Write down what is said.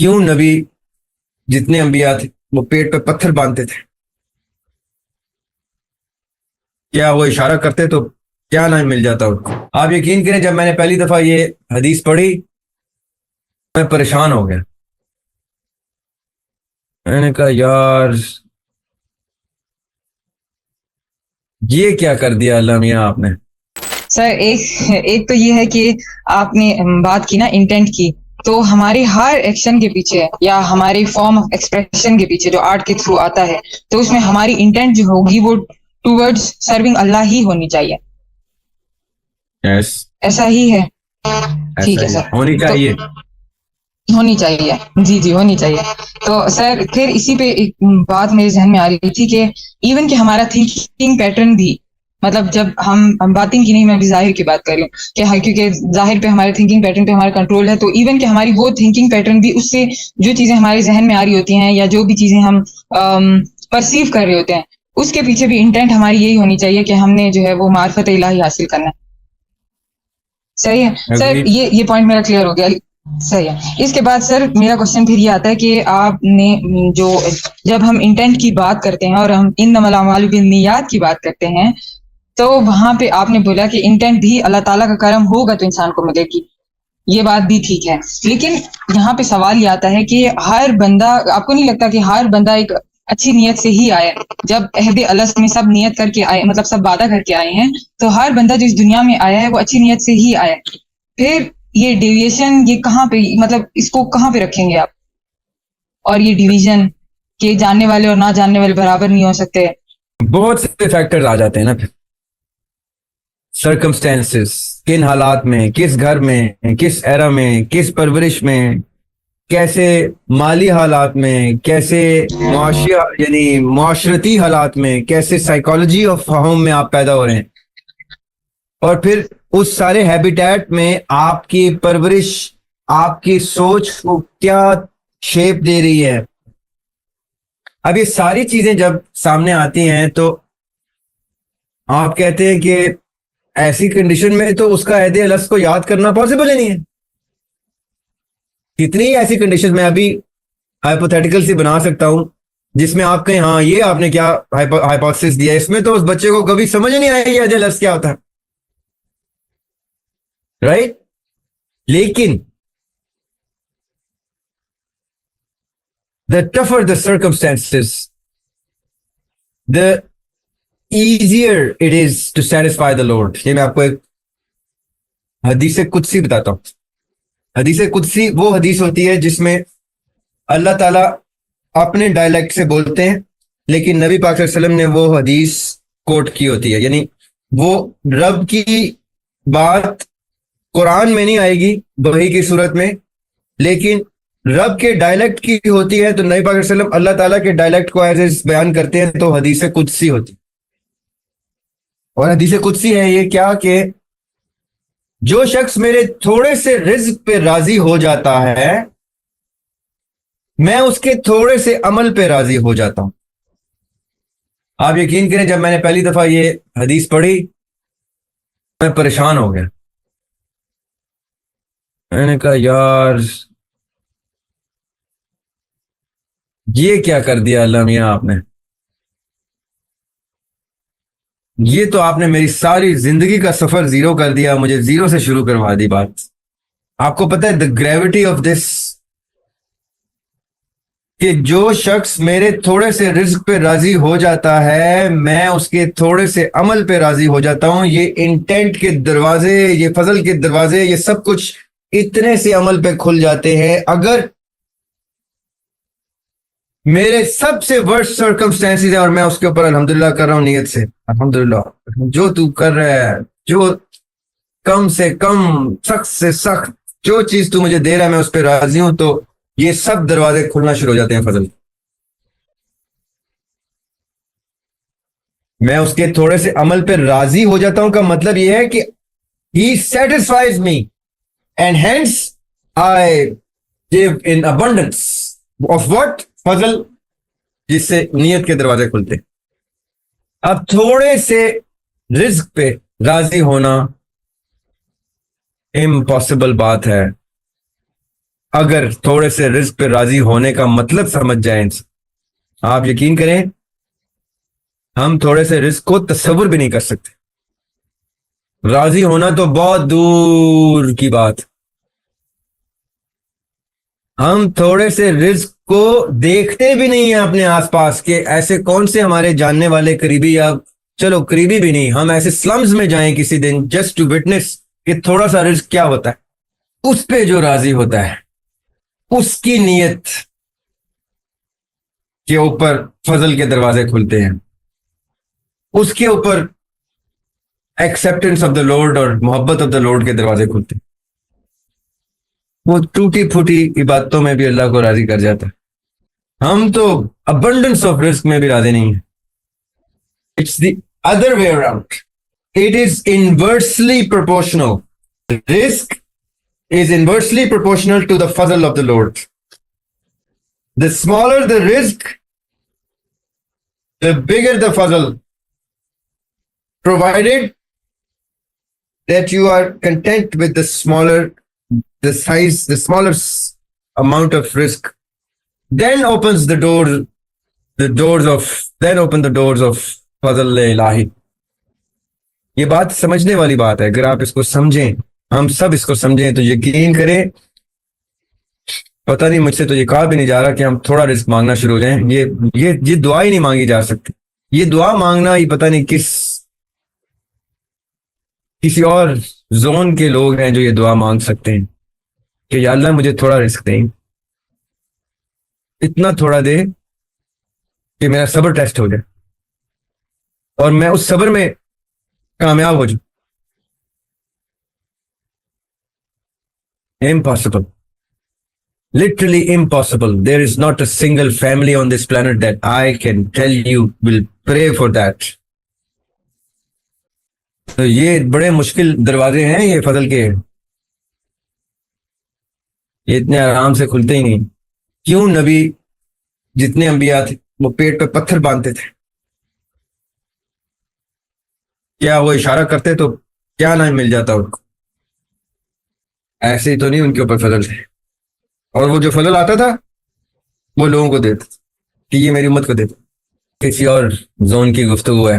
کیوں نبی جتنے انبیاء تھے وہ پیٹ پہ پتھر باندھتے تھے؟ کیا وہ اشارہ کرتے تو کیا نہ مل جاتا ان کو؟ آپ یقین کریں جب میں نے پہلی دفعہ یہ حدیث پڑھی میں پریشان ہو گیا. میں نے کہا یار یہ کیا کر دیا اللہ میاں آپ نے. سر ایک تو یہ ہے کہ آپ نے بات کی نا انٹینٹ کی، تو ہماری ہر ایکشن کے پیچھے یا ہماری فارم آف ایکسپریشن کے پیچھے جو آرٹ کے تھرو آتا ہے تو اس میں ہماری انٹینٹ جو ہوگی وہ ٹورڈز سرونگ اللہ ہی ہونی چاہیے. Yes. ایسا ہی ہے. ٹھیک ہے سر، ہونی چاہیے. ہونی چاہیے، جی جی ہونی چاہیے. تو سر پھر اسی پہ ایک بات میرے ذہن میں آ رہی تھی کہ ایون کہ ہمارا تھنکنگ پیٹرن بھی، مطلب جب ہم باطن کی نہیں، میں بھی ظاہر کی بات کر رہی ہوں کہ کیونکہ ظاہر پہ ہمارے تھنکنگ پیٹرن پہ ہمارا کنٹرول ہے، تو ایون کہ ہماری وہ تھنکنگ پیٹرن بھی اس سے جو چیزیں ہمارے ذہن میں آ رہی ہوتی ہیں یا جو بھی چیزیں ہم پرسیو کر رہے ہوتے ہیں اس کے پیچھے بھی انٹینٹ ہماری یہی ہونی چاہیے کہ ہم نے جو ہے وہ معرفت الہی حاصل کرنا ہے. صحیح ہے سر، یہ پوائنٹ میرا کلیئر ہو گیا. صحیح ہے. اس کے بعد سر میرا کوشچن پھر یہ آتا ہے کہ آپ نے جو جب ہم انٹینٹ کی بات کرتے ہیں اور ہم انما الاعمال بالنیات کی بات کرتے ہیں تو وہاں پہ آپ نے بولا کہ انٹینٹ بھی اللہ تعالیٰ کا کرم ہوگا تو انسان کو ملے گی. یہ بات بھی ٹھیک ہے، لیکن یہاں پہ سوال یہ آتا ہے کہ ہر بندہ، آپ کو نہیں لگتا کہ ہر بندہ ایک اچھی نیت سے ہی آئے؟ جب عہد الست میں سب نیت کر کے آئے، مطلب سب وعدہ کر کے آئے ہیں، تو ہر بندہ جو اس دنیا میں آیا ہے وہ اچھی نیت سے ہی آیا. پھر یہ ڈیویشن یہ کہاں پہ، مطلب اس کو کہاں پہ رکھیں گے آپ؟ اور یہ ڈیویژن کہ جاننے والے اور نہ جاننے والے برابر نہیں ہو سکتے. بہت سے فیکٹرز آ جاتے ہیں نا پھر. سرکمسٹینسز، کن حالات میں، کس گھر میں، کس ایرا میں، کس پرورش میں، کیسے مالی حالات میں، کیسے معاشرتی حالات میں، کیسے سائیکالوجی آف ہوم میں آپ پیدا ہو رہے ہیں، اور پھر اس سارے ہیبیٹیٹ میں آپ کی پرورش آپ کی سوچ کو کیا شیپ دے رہی ہے. اب یہ ساری چیزیں جب سامنے آتی ہیں تو آپ کہتے ہیں کہ ایسی کنڈیشن میں تو اس کا عہد الست کو یاد کرنا پاسبل ہی نہیں ہے. کتنی ایسی کنڈیشن میں ابھی ہائپوتھیٹیکل سی بنا سکتا ہوں جس میں آپ کہیں ہاں یہ آپ نے کیا ہائپوتھیسس دیا، اس میں تو اس بچے کو کبھی سمجھ نہیں آئے گی عہد الست کیا ہوتا ہے، رائٹ؟ لیکن the tougher the circumstances, the easier it is to satisfy the Lord. یہ میں آپ کو ایک حدیث قدسی بتاتا ہوں. حدیث قدسی وہ حدیث ہوتی ہے جس میں اللہ تعالیٰ اپنے ڈائلیکٹ سے بولتے ہیں، لیکن نبی پاک صلی اللہ علیہ وسلم نے وہ حدیث کوٹ کی ہوتی ہے. یعنی وہ رب کی بات قرآن میں نہیں آئے گی وحی کی صورت میں، لیکن رب کے ڈائلیکٹ کی ہوتی ہے، تو نبی پاک صلی اللہ علیہ وسلم اللہ تعالیٰ کے ڈائلیکٹ کو ایز بیان کرتے ہیں، تو حدیث قدسی ہوتی ہے. اور حدیث قدسی ہے یہ کیا کہ جو شخص میرے تھوڑے سے رزق پہ راضی ہو جاتا ہے میں اس کے تھوڑے سے عمل پہ راضی ہو جاتا ہوں. آپ یقین کریں جب میں نے پہلی دفعہ یہ حدیث پڑھی میں پریشان ہو گیا. میں نے کہا یار یہ کیا کر دیا اللہ میاں آپ نے. یہ تو آپ نے میری ساری زندگی کا سفر زیرو کر دیا، مجھے زیرو سے شروع کروا دی بات. آپ کو پتہ ہے the gravity of this، کہ جو شخص میرے تھوڑے سے رزق پہ راضی ہو جاتا ہے میں اس کے تھوڑے سے عمل پہ راضی ہو جاتا ہوں. یہ انٹینٹ کے دروازے، یہ فضل کے دروازے، یہ سب کچھ اتنے سے عمل پہ کھل جاتے ہیں. اگر میرے سب سے ورسٹ سرکمسٹینسز ہیں اور میں اس کے اوپر الحمدللہ کر رہا ہوں نیت سے، الحمدللہ جو تو کر رہا ہے، جو کم سے کم، سخت سے سخت جو چیز تو مجھے دے رہا ہے میں اس پہ راضی ہوں، تو یہ سب دروازے کھلنا شروع ہو جاتے ہیں فضل. میں اس کے تھوڑے سے عمل پہ راضی ہو جاتا ہوں کا مطلب یہ ہے کہ he satisfies me and hence I give in abundance of what؟ فضل، جس سے نیت کے دروازے کھلتے. اب تھوڑے سے رزق پہ راضی ہونا امپاسبل بات ہے. اگر تھوڑے سے رزق پہ راضی ہونے کا مطلب سمجھ جائیں، آپ یقین کریں ہم تھوڑے سے رزق کو تصور بھی نہیں کر سکتے. راضی ہونا تو بہت دور کی بات. ہم تھوڑے سے رزق کو دیکھتے بھی نہیں ہیں اپنے آس پاس کے. ایسے کون سے ہمارے جاننے والے قریبی، یا چلو قریبی بھی نہیں، ہم ایسے سلمز میں جائیں کسی دن جسٹ ٹو وٹنس کہ تھوڑا سا رزق کیا ہوتا ہے. اس پہ جو راضی ہوتا ہے اس کی نیت کے اوپر فضل کے دروازے کھلتے ہیں، اس کے اوپر ایکسیپٹنس آف دا لارڈ اور محبت آف دا لارڈ کے دروازے کھلتے ہیں. وہ ٹوٹی پھوٹی عبادتوں میں بھی اللہ کو راضی کر جاتا ہے. ہم تو ابنڈنس آف رزق میں بھی راضی نہیں ہیں. It's the other way around. It is inversely proportional. رزق is inversely proportional to the fazl of the Lord. The smaller the rizq, the bigger the fazl, provided that you are content with the smaller amount of rizq. Then opens the doors of fazl ilahi. یہ بات سمجھنے والی بات ہے. اگر آپ اس کو سمجھیں، ہم سب اس کو سمجھیں، تو یقین کریں پتہ نہیں مجھ سے تو یہ کہا بھی نہیں جا رہا کہ ہم تھوڑا رزق مانگنا شروع ہو جائیں. یہ دعا ہی نہیں مانگی جا سکتی. یہ دعا مانگنا ہی پتہ نہیں کسی اور زون کے لوگ ہیں جو یہ دعا مانگ سکتے ہیں کہ یا اللہ مجھے تھوڑا رزق دیں، اتنا تھوڑا دے کہ میرا صبر ٹیسٹ ہو جائے اور میں اس صبر میں کامیاب ہو جاؤں. Impossible. Literally impossible. There is not a single family on this planet that I can tell you will pray for that. تو یہ بڑے مشکل دروازے ہیں یہ فضل کے. یہ اتنے آرام سے کھلتے ہی نہیں. کیوں نبی جتنے انبیاء تھے وہ پیٹ پہ پتھر باندھتے تھے؟ کیا وہ اشارہ کرتے تو کیا نہ مل جاتا ان کو؟ ایسے ہی تو نہیں ان کے اوپر فضل تھے. اور وہ جو فضل آتا تھا وہ لوگوں کو دیتا کہ یہ میری امت کو دیتا. کسی اور زون کی گفتگو ہے.